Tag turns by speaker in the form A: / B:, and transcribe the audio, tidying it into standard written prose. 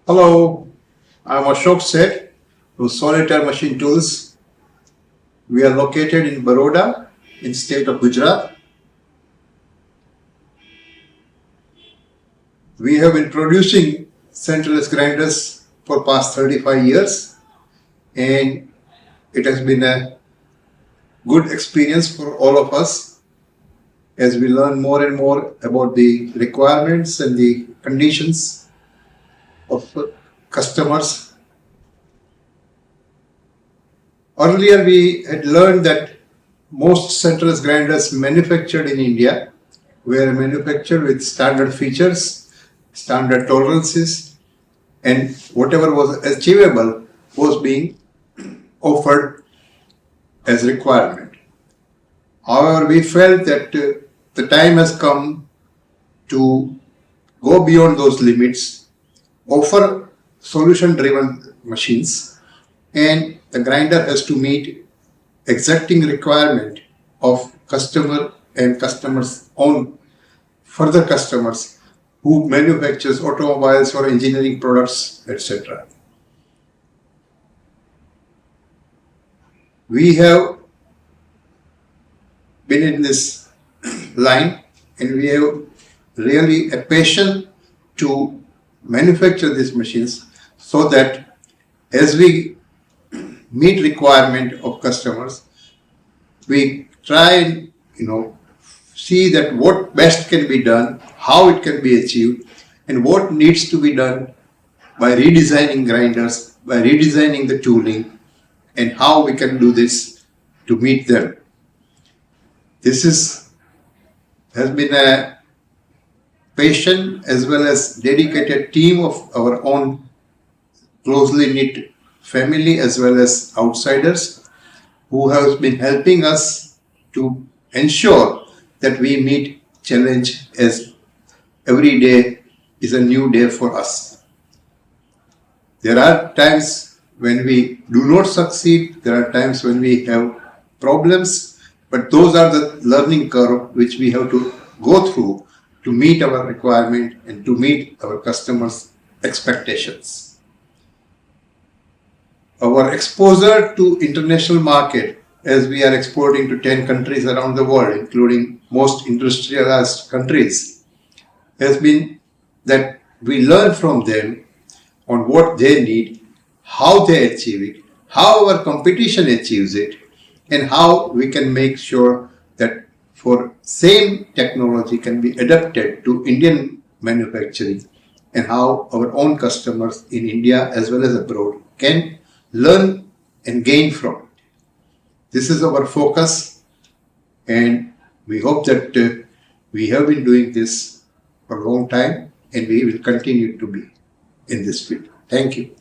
A: Hello, I'm Ashok Sheth from Solitaire Machine Tools. We are located in Baroda, in state of Gujarat. We have been producing centerless grinders for past 35 years, and it has been a good experience for all of us as we learn more and more about the requirements and the conditions of customers. Earlier, we had learned that most centerless grinders manufactured in India were manufactured with standard features, standard tolerances, and whatever was achievable was being offered as requirement. However, we felt that the time has come to go beyond those limits, offer solution-driven machines, and the grinder has to meet exacting requirement of customer and customers' own further customers who manufactures automobiles or engineering products, etc. We have been in this line and we have really a passion to manufacture these machines so that as we meet requirement of customers, we try and see that what best can be done, how it can be achieved, and what needs to be done by redesigning grinders, by redesigning the tooling, and how we can do this to meet them. This has been a patient as well as dedicated team of our own closely knit family as well as outsiders who have been helping us to ensure that we meet challenge as every day is a new day for us. There are times when we do not succeed, there are times when we have problems, but those are the learning curve which we have to go through to meet our requirement and to meet our customers' expectations. Our exposure to international market, as we are exporting to 10 countries around the world, including most industrialized countries, has been that we learn from them on what they need, how they achieve it, how our competition achieves it, and how we can make sure that for same technology can be adapted to Indian manufacturing and how our own customers in India as well as abroad can learn and gain from it. This is our focus, and we hope that we have been doing this for a long time and we will continue to be in this field. Thank you.